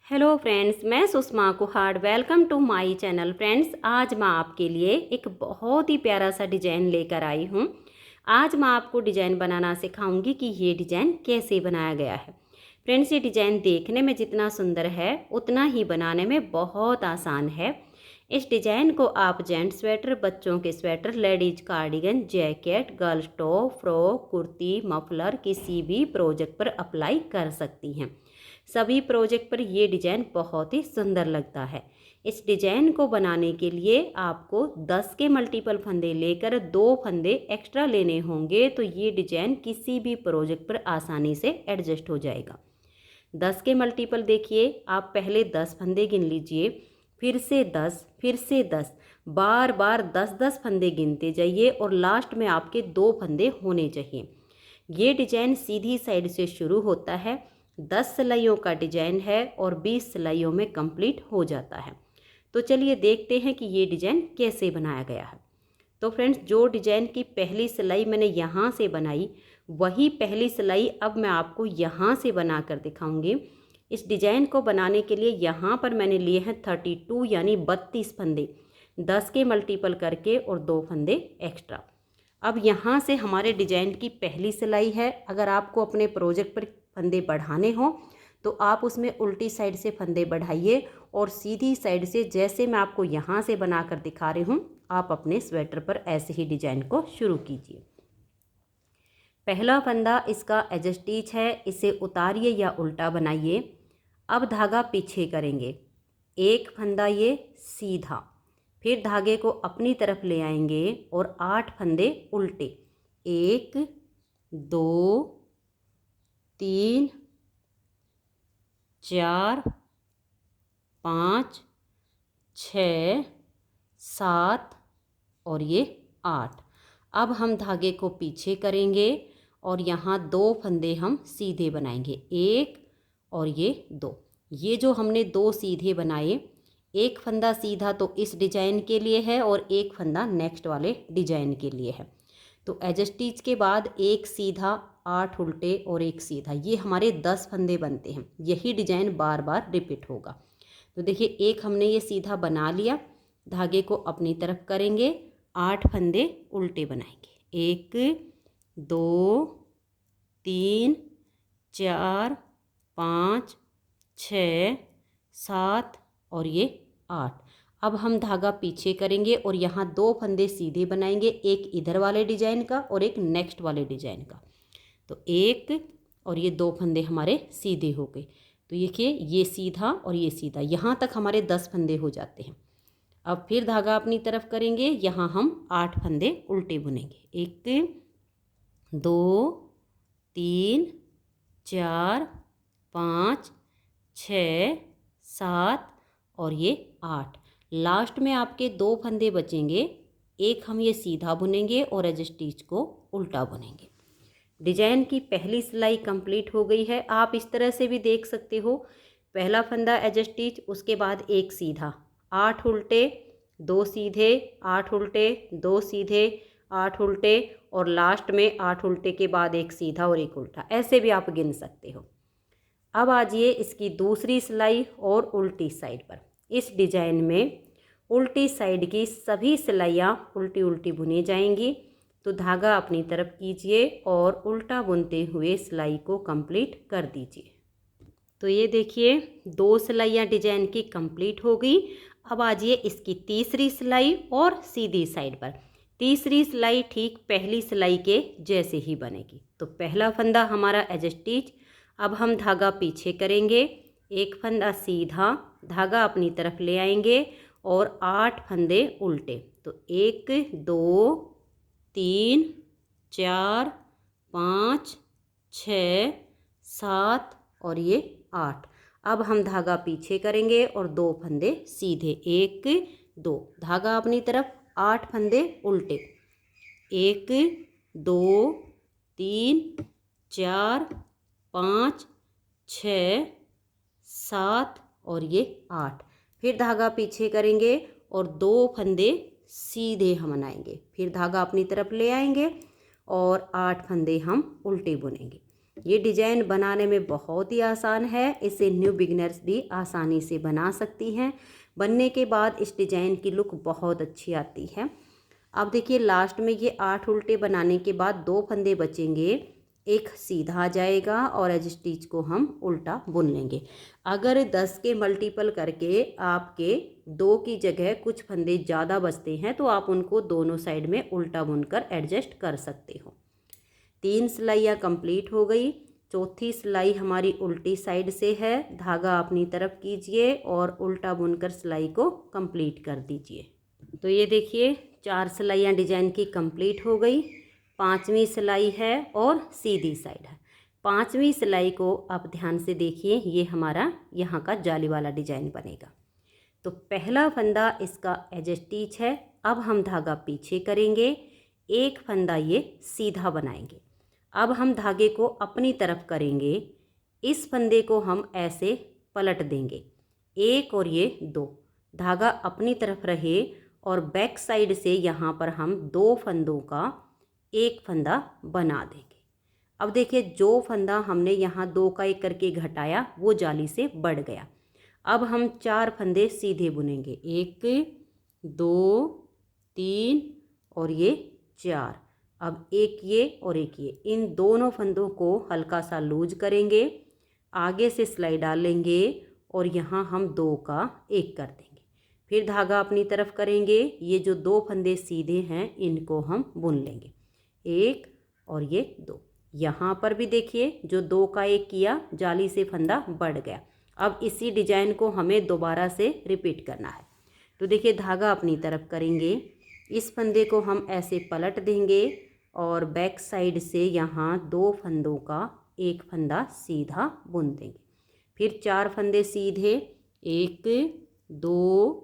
Hello friends, मैं Sushma Kuhad. Welcome to my channel. Friends, आज मैं आपके लिए एक बहुत ही प्यारा सा डिज़ाइन लेकर आई हूँ। आज मैं आपको डिज़ाइन बनाना सिखाऊंगी कि ये डिज़ाइन कैसे बनाया गया है। फ्रेंड्स, ये डिज़ाइन देखने में जितना सुंदर है उतना ही बनाने में बहुत आसान है। इस डिज़ाइन को आप जेंट्स स्वेटर, बच्चों के sweater, ladies cardigan, jacket, girls top, frock, kurti, muffler किसी भी प्रोजेक्ट पर अप्लाई कर सकती हैं। सभी प्रोजेक्ट पर ये डिज़ाइन बहुत ही सुंदर लगता है। इस डिज़ाइन को बनाने के लिए आपको 10 के मल्टीपल फंदे लेकर 2 फंदे एक्स्ट्रा लेने होंगे, तो ये डिज़ाइन किसी भी प्रोजेक्ट पर आसानी से एडजस्ट हो जाएगा। 10 के मल्टीपल देखिए, आप पहले 10 फंदे गिन लीजिए, फिर से 10, फिर से 10, बार बार 10-10 फंदे गिनते जाइए और लास्ट में आपके 2 फंदे होने चाहिए। ये डिज़ाइन सीधी साइड से शुरू होता है, 10 सिलाइयों का डिज़ाइन है और 20 सिलाइयों में कंप्लीट हो जाता है। तो चलिए देखते हैं कि ये डिज़ाइन कैसे बनाया गया है। तो फ्रेंड्स, जो डिज़ाइन की पहली सिलाई मैंने यहाँ से बनाई, वही पहली सिलाई अब मैं आपको यहाँ से बना कर दिखाऊंगी। इस डिज़ाइन को बनाने के लिए यहाँ पर मैंने लिए हैं 32 यानी 32 फंदे, 10 के मल्टीपल करके और 2 फंदे एक्स्ट्रा। अब यहाँ से हमारे डिज़ाइन की पहली सिलाई है। अगर आपको अपने प्रोजेक्ट पर फंदे बढ़ाने हो तो आप उसमें उल्टी साइड से फंदे बढ़ाइए और सीधी साइड से, जैसे मैं आपको यहाँ से बना कर दिखा रही हूँ, आप अपने स्वेटर पर ऐसे ही डिज़ाइन को शुरू कीजिए। पहला फंदा इसका एज स्टिच है, इसे उतारिए या उल्टा बनाइए। अब धागा पीछे करेंगे, एक फंदा ये सीधा, फिर धागे को अपनी तरफ ले आएंगे और 8 फंदे उल्टे, 1 2 3 4 5 6 7 और ये 8। अब हम धागे को पीछे करेंगे और यहाँ 2 फंदे हम सीधे बनाएंगे, 1 और ये 2। ये जो हमने 2 सीधे बनाए, एक फंदा सीधा तो इस डिज़ाइन के लिए है और एक फंदा नेक्स्ट वाले डिज़ाइन के लिए है। तो एज स्टिच के बाद एक सीधा, 8 उल्टे और एक सीधा, ये हमारे 10 फंदे बनते हैं। यही डिज़ाइन बार बार रिपीट होगा। तो देखिए, एक हमने ये सीधा बना लिया, धागे को अपनी तरफ करेंगे, 8 फंदे उल्टे बनाएंगे, 1 2 3 4 5 6 7 और ये 8। अब हम धागा पीछे करेंगे और यहाँ 2 फंदे सीधे बनाएंगे, एक इधर वाले डिजाइन का और एक नेक्स्ट वाले डिजाइन का। तो एक और ये 2 फंदे हमारे सीधे हो गए। तो देखिए, ये सीधा और ये सीधा, यहाँ तक हमारे 10 फंदे हो जाते हैं। अब फिर धागा अपनी तरफ करेंगे, यहाँ हम 8 फंदे उल्टे बुनेंगे, 1 2 3 4 5 6 7 और ये 8। लास्ट में आपके 2 फंदे बचेंगे, एक हम ये सीधा बुनेंगे और एज स्टिच को उल्टा बुनेंगे। डिजाइन की पहली सिलाई कंप्लीट हो गई है। आप इस तरह से भी देख सकते हो, पहला फंदा एज स्टिच, उसके बाद एक सीधा, 8 उल्टे 2 सीधे, 8 उल्टे 2 सीधे, 8 उल्टे और लास्ट में 8 उल्टे के बाद एक सीधा और एक उल्टा, ऐसे भी आप गिन सकते हो। अब आ जाइए इसकी दूसरी सिलाई और उल्टी साइड पर। इस डिज़ाइन में उल्टी साइड की सभी सिलाइयाँ उल्टी उल्टी बुनी जाएंगी। तो धागा अपनी तरफ कीजिए और उल्टा बुनते हुए सिलाई को कंप्लीट कर दीजिए। तो ये देखिए, 2 सिलाइयाँ डिजाइन की कंप्लीट हो गई। अब आ जाइए इसकी तीसरी सिलाई और सीधी साइड पर। तीसरी सिलाई ठीक पहली सिलाई के जैसे ही बनेगी। तो पहला फंदा हमारा एज स्टिच, अब हम धागा पीछे करेंगे, एक फंदा सीधा, धागा अपनी तरफ ले आएंगे और 8 फंदे उल्टे। तो 1 2 3 4 5 6 7 और ये 8। अब हम धागा पीछे करेंगे और 2 फंदे सीधे, 1 2, धागा अपनी तरफ, 8 फंदे उल्टे, 1 2 3 4 5 6 7 और ये 8। फिर धागा पीछे करेंगे और 2 फंदे सीधे हम बनाएंगे, फिर धागा अपनी तरफ ले आएंगे और 8 फंदे हम उल्टे बुनेंगे। ये डिजाइन बनाने में बहुत ही आसान है, इसे न्यू बिगिनर्स भी आसानी से बना सकती हैं। बनने के बाद इस डिजाइन की लुक बहुत अच्छी आती है। अब देखिए लास्ट में ये 8 उल्टे बनाने के बाद 2 फंदे बचेंगे, एक सीधा आ जाएगा और एज स्टिच को हम उल्टा बुन लेंगे। अगर 10 के मल्टीपल करके आपके 2 की जगह कुछ फंदे ज़्यादा बचते हैं तो आप उनको दोनों साइड में उल्टा बुनकर एडजस्ट कर सकते हो। 3 सिलाइयाँ कंप्लीट हो गई। चौथी सिलाई हमारी उल्टी साइड से है। धागा अपनी तरफ कीजिए और उल्टा बुनकर सिलाई को कंप्लीट कर दीजिए। तो ये देखिए 4 सिलाइयाँ डिजाइन की कंप्लीट हो गई। 5वीं सिलाई है और सीधी साइड है। 5वीं सिलाई को आप ध्यान से देखिए, ये हमारा यहाँ का जाली वाला डिजाइन बनेगा। तो पहला फंदा इसका एज स्टिच है। अब हम धागा पीछे करेंगे, एक फंदा ये सीधा बनाएंगे। अब हम धागे को अपनी तरफ करेंगे, इस फंदे को हम ऐसे पलट देंगे, 1 और ये 2, धागा अपनी तरफ रहे और बैक साइड से यहाँ पर हम 2 फंदों का एक फंदा बना देंगे। अब देखिए जो फंदा हमने यहाँ 2 का 1 करके घटाया वो जाली से बढ़ गया। अब हम 4 फंदे सीधे बुनेंगे, 1 2 3 और ये 4। अब एक ये और एक ये, इन दोनों फंदों को हल्का सा लूज करेंगे, आगे से सिलाई डालेंगे और यहाँ हम 2 का 1 कर देंगे। फिर धागा अपनी तरफ करेंगे, ये जो 2 फंदे सीधे हैं इनको हम बुन लेंगे, 1 और ये 2। यहाँ पर भी देखिए जो 2 का 1 किया जाली से फंदा बढ़ गया। अब इसी डिजाइन को हमें दोबारा से रिपीट करना है। तो देखिए धागा अपनी तरफ करेंगे, इस फंदे को हम ऐसे पलट देंगे और बैक साइड से यहाँ 2 फंदों का एक फंदा सीधा बुन देंगे। फिर 4 फंदे सीधे, 1 2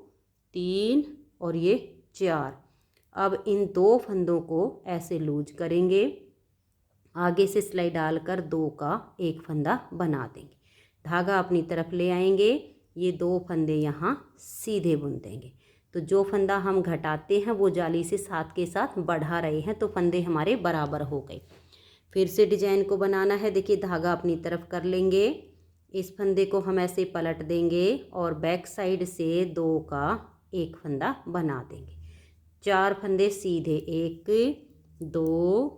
3 और ये 4। अब इन 2 फंदों को ऐसे लूज करेंगे, आगे से सिलाई डालकर 2 का 1 फंदा बना देंगे, धागा अपनी तरफ ले आएंगे, ये 2 फंदे यहाँ सीधे बुन देंगे। तो जो फंदा हम घटाते हैं वो जाली से साथ के साथ बढ़ा रहे हैं, तो फंदे हमारे बराबर हो गए। फिर से डिजाइन को बनाना है। देखिए धागा अपनी तरफ कर लेंगे, इस फंदे को हम ऐसे पलट देंगे और बैक साइड से 2 का 1 फंदा बना देंगे। 4 फंदे सीधे, 1 2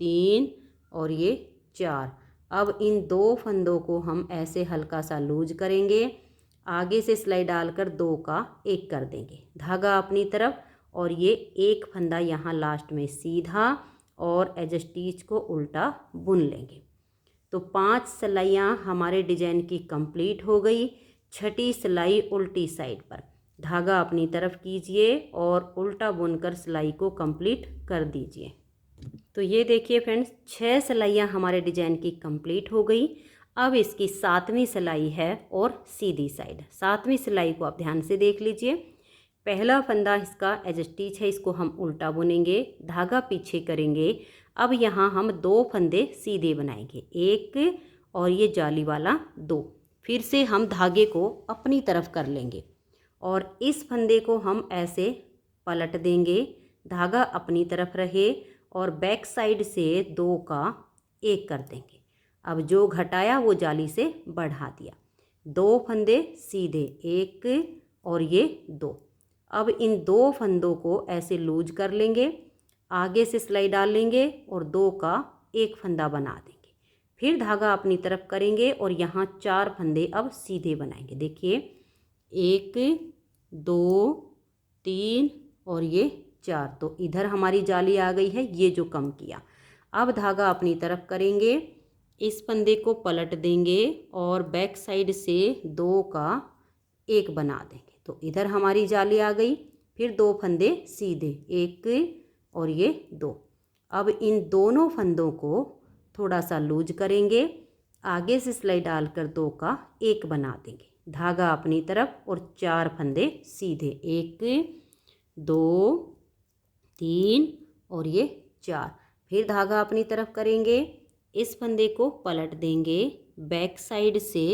3 और ये 4। अब इन 2 फंदों को हम ऐसे हल्का सा लूज करेंगे, आगे से सिलाई डालकर 2 का 1 कर देंगे, धागा अपनी तरफ और ये 1 फंदा यहाँ लास्ट में सीधा और एज स्टिच को उल्टा बुन लेंगे। तो 5 सिलाइयाँ हमारे डिजाइन की कंप्लीट हो गई। 6ठी सिलाई उल्टी साइड पर, धागा अपनी तरफ कीजिए और उल्टा बुनकर सिलाई को कंप्लीट कर दीजिए। तो ये देखिए फ्रेंड्स 6 सिलाइयाँ हमारे डिजाइन की कंप्लीट हो गई। अब इसकी 7वीं सिलाई है और सीधी साइड। 7वीं सिलाई को आप ध्यान से देख लीजिए। पहला फंदा इसका एज स्टिच है, इसको हम उल्टा बुनेंगे, धागा पीछे करेंगे। अब यहाँ हम 2 फंदे सीधे बनाएंगे, 1 और ये जाली वाला 2। फिर से हम धागे को अपनी तरफ कर लेंगे और इस फंदे को हम ऐसे पलट देंगे, धागा अपनी तरफ रहे और बैक साइड से 2 का 1 कर देंगे। अब जो घटाया वो जाली से बढ़ा दिया, 2 फंदे सीधे, 1 और ये 2। अब इन 2 फंदों को ऐसे लूज कर लेंगे, आगे से सिलाई डाल लेंगे और 2 का 1 फंदा बना देंगे। फिर धागा अपनी तरफ करेंगे और यहाँ 4 फंदे अब सीधे बनाएंगे। देखिए 1 2 3 और ये 4। तो इधर हमारी जाली आ गई है, ये जो कम किया। अब धागा अपनी तरफ करेंगे, इस फंदे को पलट देंगे और बैक साइड से 2 का 1 बना देंगे। तो इधर हमारी जाली आ गई। फिर 2 फंदे सीधे, 1 और ये 2। अब इन दोनों फंदों को थोड़ा सा लूज करेंगे, आगे से सिलाई डालकर 2 का 1 बना देंगे, धागा अपनी तरफ और 4 फंदे सीधे, 1 2 3 और ये 4। फिर धागा अपनी तरफ करेंगे, इस फंदे को पलट देंगे, बैक साइड से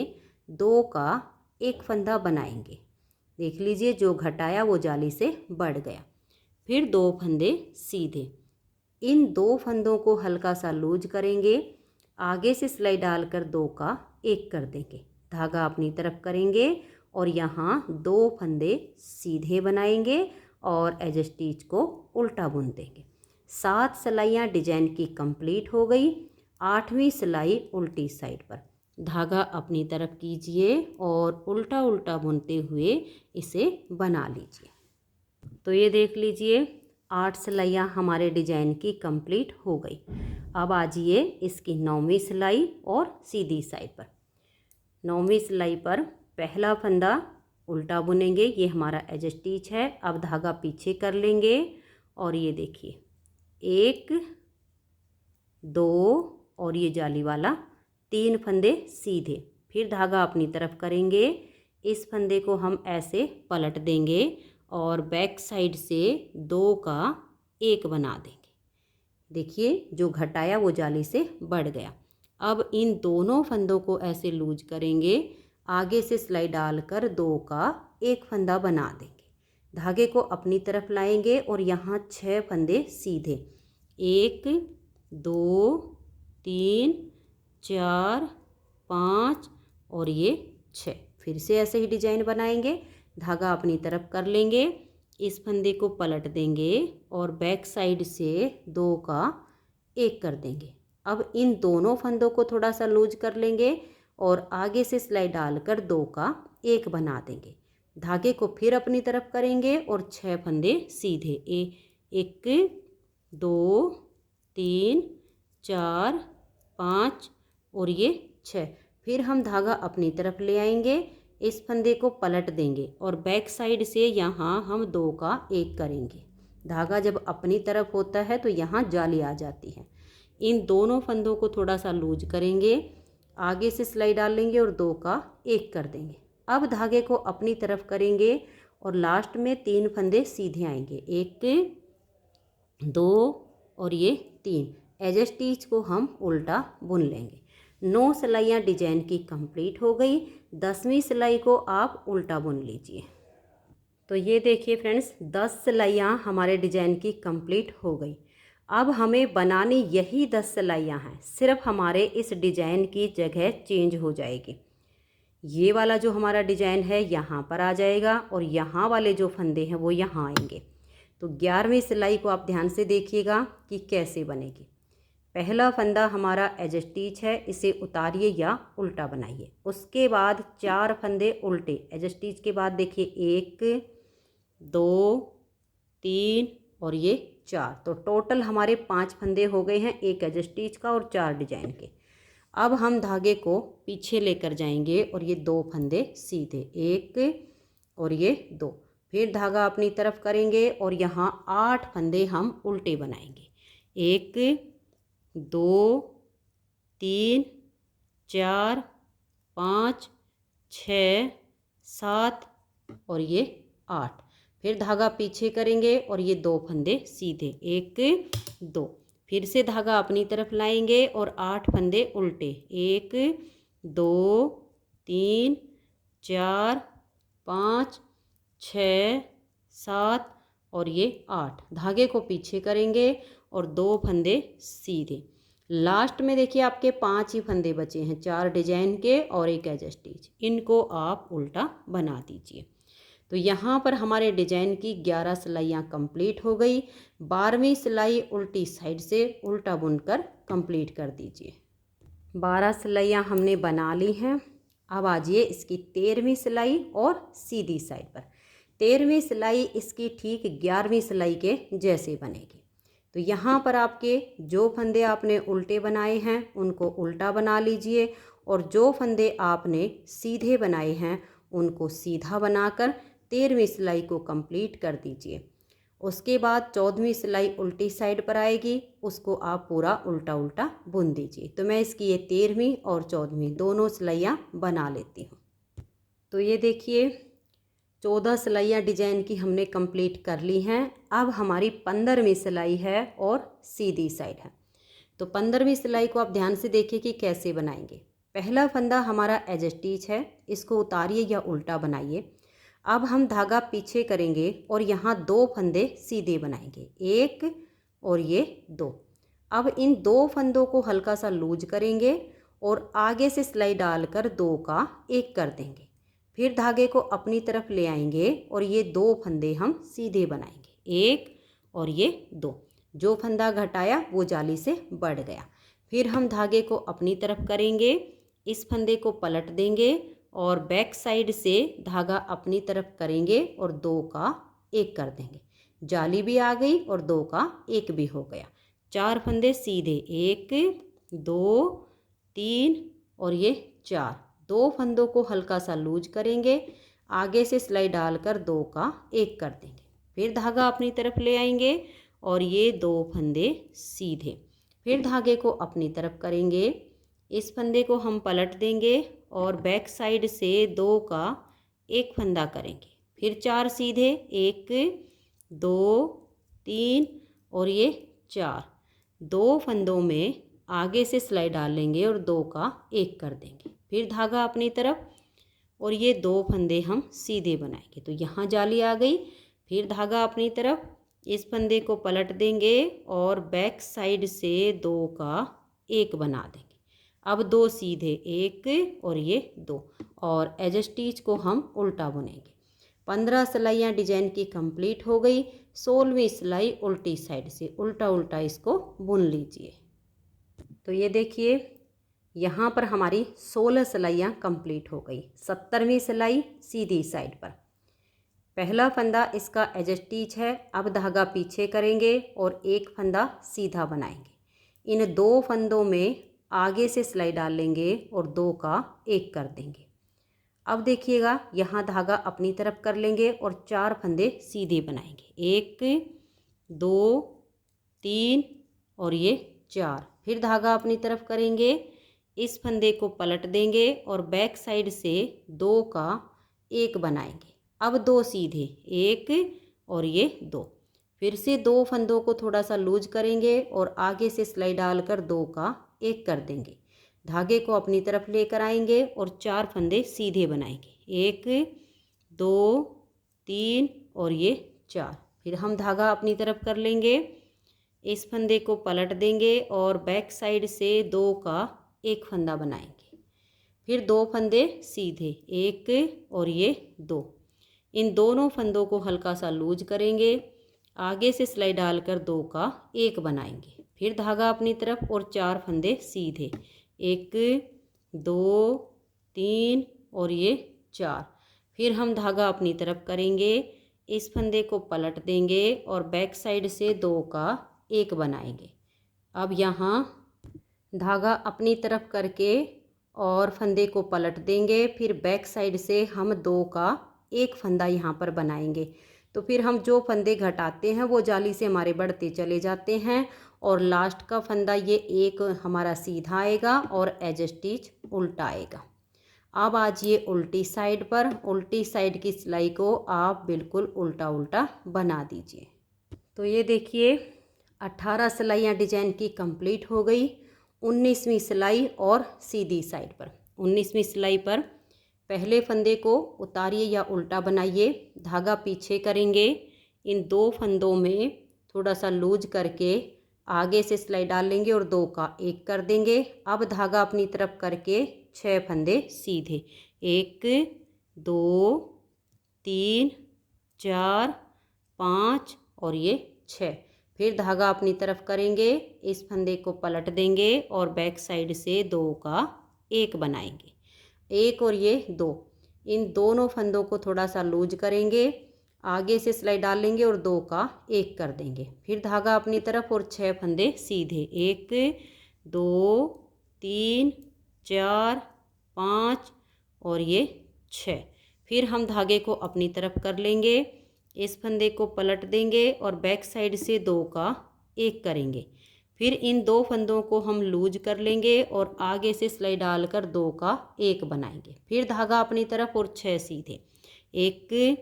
2 का 1 फंदा बनाएंगे। देख लीजिए जो घटाया वो जाली से बढ़ गया। फिर 2 फंदे सीधे, इन 2 फंदों को हल्का सा लूज करेंगे, आगे से सिलाई डालकर 2 का 1 कर देंगे। धागा अपनी तरफ करेंगे और यहाँ 2 फंदे सीधे बनाएंगे और एज स्टिच को उल्टा बुन देंगे। 7 सिलाइयाँ डिजाइन की कंप्लीट हो गई। 8वीं सिलाई उल्टी साइड पर। धागा अपनी तरफ कीजिए और उल्टा उल्टा बुनते हुए इसे बना लीजिए। तो ये देख लीजिए 8 सिलाइयाँ हमारे डिजाइन की कंप्लीट हो गई। अब आ जाइए इसकी 9वीं सिलाई और सीधी साइड पर। 9वीं सिलाई पर पहला फंदा उल्टा बुनेंगे, ये हमारा एज स्टिच है। अब धागा पीछे कर लेंगे और ये देखिए 1 2 और ये जाली वाला 3 फंदे सीधे। फिर धागा अपनी तरफ करेंगे, इस फंदे को हम ऐसे पलट देंगे और बैक साइड से 2 का 1 बना देंगे। देखिए जो घटाया वो जाली से बढ़ गया। अब इन दोनों फंदों को ऐसे लूज करेंगे, आगे से सिलाई डालकर 2 का 1 फंदा बना देंगे। धागे को अपनी तरफ लाएंगे और यहाँ 6 फंदे सीधे, 1 2 3 4 5 और ये 6। फिर से ऐसे ही डिजाइन बनाएंगे। धागा अपनी तरफ कर लेंगे, इस फंदे को पलट देंगे और बैक साइड से 2 का 1 कर देंगे। अब इन दोनों फंदों को थोड़ा सा लूज कर लेंगे और आगे से सिलाई डालकर 2 का 1 बना देंगे। धागे को फिर अपनी तरफ करेंगे और 6 फंदे सीधे, 1 2 3 4 5 और ये 6। फिर हम धागा अपनी तरफ ले आएंगे, इस फंदे को पलट देंगे और बैक साइड से यहाँ हम 2 का 1 करेंगे। धागा जब अपनी तरफ होता है तो यहाँ जाली आ जाती है। इन दोनों फंदों को थोड़ा सा लूज करेंगे, आगे से सिलाई डाल लेंगे और 2 का 1 कर देंगे। अब धागे को अपनी तरफ करेंगे और लास्ट में 3 फंदे सीधे आएंगे, 1 2 और ये 3। एज स्टिच को हम उल्टा बुन लेंगे। 9 सिलाइयाँ डिजाइन की कंप्लीट हो गई। 10वीं सिलाई को आप उल्टा बुन लीजिए। तो ये देखिए फ्रेंड्स 10 सिलाइयाँ हमारे डिजाइन की कंप्लीट हो गई। अब हमें बनानी यही 10 सिलाइयाँ हैं, सिर्फ हमारे इस डिजाइन की जगह चेंज हो जाएगी। ये वाला जो हमारा डिजाइन है यहाँ पर आ जाएगा और यहाँ वाले जो फंदे हैं वो यहाँ आएंगे। तो 11वीं सिलाई को आप ध्यान से देखिएगा कि कैसे बनेगी। पहला फंदा हमारा एज स्टिच है, इसे उतारिए या उल्टा बनाइए। उसके बाद 4 फंदे उल्टे एज स्टिच के बाद देखिए 1 2 3 और ये 4। तो टोटल हमारे 5 फंदे हो गए हैं, एक एज स्टिच का और 4 डिजाइन के। अब हम धागे को पीछे लेकर जाएंगे और ये 2 फंदे सीधे, 1 और ये 2। फिर धागा अपनी तरफ करेंगे और यहाँ 8 फंदे हम उल्टे बनाएंगे, 1 2 3 4 5 6 7 और ये 8। फिर धागा पीछे करेंगे और ये 2 फंदे सीधे, 1 2। फिर से धागा अपनी तरफ लाएंगे और 8 फंदे उल्टे, 1 2 3 4 5 6 7 और ये 8। धागे को पीछे करेंगे और 2 फंदे सीधे। लास्ट में देखिए आपके 5 ही फंदे बचे हैं, 4 डिजाइन के और एक एज स्टिच। इनको आप उल्टा बना दीजिए। तो यहाँ पर हमारे डिजाइन की 11 सिलाइयाँ कंप्लीट हो गई। 12वीं सिलाई उल्टी साइड से उल्टा बुनकर कंप्लीट कर दीजिए। 12 सिलाइयाँ हमने बना ली हैं। अब आ जाइए इसकी 13वीं सिलाई और सीधी साइड पर। 13वीं सिलाई इसकी ठीक 11वीं सिलाई के जैसे बनेगी। तो यहाँ पर आपके जो फंदे आपने उल्टे बनाए हैं उनको उल्टा बना लीजिए और जो फंदे आपने सीधे बनाए हैं उनको सीधा बनाकर 13वीं सिलाई को कंप्लीट कर दीजिए। उसके बाद 14वीं सिलाई उल्टी साइड पर आएगी, उसको आप पूरा उल्टा उल्टा बुन दीजिए। तो मैं इसकी ये 13वीं और 14वीं दोनों सिलाइयाँ बना लेती हूँ। तो ये देखिए 14 सिलाइयाँ डिजाइन की हमने कंप्लीट कर ली हैं। अब हमारी 15वीं सिलाई है और सीधी साइड है। तो 15वीं सिलाई को आप ध्यान से देखिए कि कैसे बनाएंगे। पहला फंदा हमारा एज स्टिच है, इसको उतारिए या उल्टा बनाइए। अब हम धागा पीछे करेंगे और यहाँ 2 फंदे सीधे बनाएंगे, 1 और ये 2। अब इन 2 फंदों को हल्का सा लूज करेंगे और आगे से सिलाई डालकर 2 का 1 कर देंगे। फिर धागे को अपनी तरफ ले आएंगे और ये 2 फंदे हम सीधे बनाएंगे, 1 और ये 2। जो फंदा घटाया वो जाली से बढ़ गया। फिर हम धागे को अपनी तरफ करेंगे, इस फंदे को पलट देंगे और बैक साइड से धागा अपनी तरफ करेंगे और 2 का 1 कर देंगे। जाली भी आ गई और 2 का 1 भी हो गया। 4 फंदे सीधे, 1 2 3 और ये 4। 2 फंदों को हल्का सा लूज करेंगे, आगे से सिलाई डालकर 2 का 1 कर देंगे। फिर धागा अपनी तरफ ले आएंगे और ये 2 फंदे सीधे। फिर धागे को अपनी तरफ करेंगे, इस फंदे को हम पलट देंगे और बैक साइड से 2 का 1 फंदा करेंगे। फिर 4 सीधे, 1 2 3 और ये 4। 2 फंदों में आगे से सिलाई डाल लेंगे और 2 का 1 कर देंगे। फिर धागा अपनी तरफ और ये 2 फंदे हम सीधे बनाएंगे। तो यहाँ जाली आ गई। फिर धागा अपनी तरफ, इस फंदे को पलट देंगे और बैक साइड से 2 का 1 बना देंगे। अब 2 सीधे, 1 और ये 2, और एज स्टिच को हम उल्टा बुनेंगे। 15 सिलाइयाँ डिजाइन की कंप्लीट हो गई। 16वीं सिलाई उल्टी साइड से उल्टा उल्टा इसको बुन लीजिए। तो ये देखिए यहाँ पर हमारी 16 सिलाइयाँ कंप्लीट हो गई। 17वीं सिलाई सीधी साइड पर, पहला फंदा इसका एज स्टिच है। अब धागा पीछे करेंगे और 1 फंदा सीधा बनाएंगे। इन 2 फंदों में आगे से सिलाई डाल लेंगे और 2 का 1 कर देंगे। अब देखिएगा यहाँ धागा अपनी तरफ कर लेंगे और 4 फंदे सीधे बनाएंगे, 1 2 3 और ये 4। फिर धागा अपनी तरफ करेंगे, इस फंदे को पलट देंगे और बैक साइड से 2 का 1 बनाएंगे। अब 2 सीधे, 1 और ये 2। फिर से 2 फंदों को थोड़ा सा लूज करेंगे और आगे से सिलाई डालकर 2 का 1 कर देंगे। धागे को अपनी तरफ लेकर आएंगे और 4 फंदे सीधे बनाएंगे, 1 2 3 और ये 4। फिर हम धागा अपनी तरफ कर लेंगे, इस फंदे को पलट देंगे और बैक साइड से 2 का 1 फंदा बनाएंगे। फिर 2 फंदे सीधे, 1 और ये 2। इन दोनों फंदों को हल्का सा लूज करेंगे, आगे से सिलाई डालकर 2 का 1 बनाएंगे। फिर धागा अपनी तरफ और 4 फंदे सीधे, 1 2 3 और ये 4। फिर हम धागा अपनी तरफ करेंगे, इस फंदे को पलट देंगे और बैक साइड से 2 का 1 बनाएंगे। अब यहाँ धागा अपनी तरफ करके और फंदे को पलट देंगे। फिर बैक साइड से हम 2 का 1 फंदा यहाँ पर बनाएंगे। तो फिर हम जो फंदे घटाते हैं वो जाली से हमारे बढ़ते चले जाते हैं और लास्ट का फंदा ये 1 हमारा सीधा आएगा और एज स्टिच उल्टा आएगा। अब आज ये उल्टी साइड पर, उल्टी साइड की सिलाई को आप बिल्कुल उल्टा उल्टा बना दीजिए। तो ये देखिए 18 सिलाइयाँ डिजाइन की कंप्लीट हो गई। 19वीं सिलाई और सीधी साइड पर, 19वीं सिलाई पर पहले फंदे को उतारिए या उल्टा बनाइए, धागा पीछे करेंगे, इन 2 फंदों में थोड़ा सा लूज करके आगे से सिलाई डाल लेंगे और 2 का 1 कर देंगे। अब धागा अपनी तरफ करके 6 फंदे सीधे, 1 2 3 4 5 और ये 6। फिर धागा अपनी तरफ करेंगे, इस फंदे को पलट देंगे और बैक साइड से 2 का 1 बनाएंगे, 1 और ये 2। इन दोनों फंदों को थोड़ा सा लूज करेंगे, आगे से सिलाई डाल लेंगे और 2 का 1 कर देंगे। फिर धागा अपनी तरफ और 6 फंदे सीधे, 1 2 3 4 5 और ये 6। फिर हम धागे को अपनी तरफ कर लेंगे, इस फंदे को पलट देंगे और बैक साइड से 2 का 1 करेंगे। फिर इन 2 फंदों को हम लूज कर लेंगे और आगे से सिलाई डालकर 2 का 1 बनाएंगे। फिर धागा अपनी तरफ और 6 सीधे, 1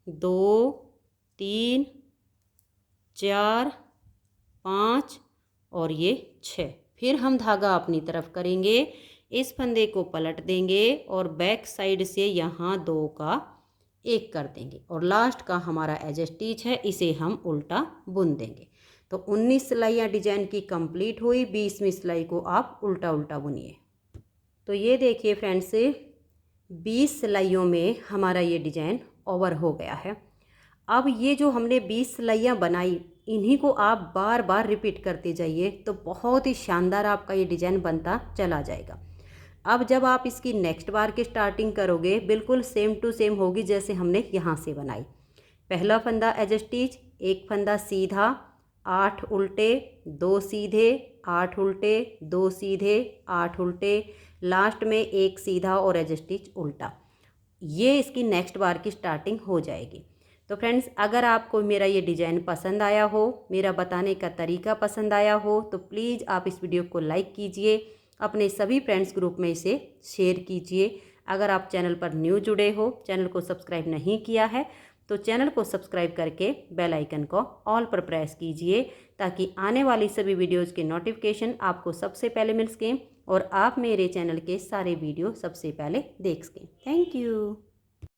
2 3 4 5 और ये 6। फिर हम धागा अपनी तरफ करेंगे, इस फंदे को पलट देंगे और बैक साइड से यहाँ 2 का 1 कर देंगे और लास्ट का हमारा एज स्टिच है, इसे हम उल्टा बुन देंगे। तो 19 सिलाइयाँ डिजाइन की कंप्लीट हुई। 20वीं सिलाई को आप उल्टा उल्टा बुनिए। तो ये देखिए फ्रेंड्स, 20 सिलाइयों में हमारा ये डिजाइन ओवर हो गया है। अब ये जो हमने 20 सिलाइयाँ बनाई, इन्हीं को आप बार बार रिपीट करते जाइए तो बहुत ही शानदार आपका ये डिजाइन बनता चला जाएगा। अब जब आप इसकी नेक्स्ट बार की स्टार्टिंग करोगे, बिल्कुल सेम टू सेम होगी जैसे हमने यहाँ से बनाई। पहला फंदा एज स्टिच, एक फंदा सीधा, 8 उल्टे, 2 सीधे, 8 उल्टे, 2 सीधे, 8 उल्टे, लास्ट में एक सीधा और एज स्टिच उल्टा। ये इसकी नेक्स्ट बार की स्टार्टिंग हो जाएगी। तो फ्रेंड्स, अगर आपको मेरा ये डिज़ाइन पसंद आया हो, मेरा बताने का तरीका पसंद आया हो, तो प्लीज़ आप इस वीडियो को लाइक कीजिए, अपने सभी फ्रेंड्स ग्रुप में इसे शेयर कीजिए। अगर आप चैनल पर न्यू जुड़े हो, चैनल को सब्सक्राइब नहीं किया है, तो चैनल को सब्सक्राइब करके बेल आइकन को ऑल पर प्रेस कीजिए, ताकि आने वाली सभी वीडियोज़ के नोटिफिकेशन आपको सबसे पहले मिल सकें और आप मेरे चैनल के सारे वीडियो सबसे पहले देख सकें। Thank you.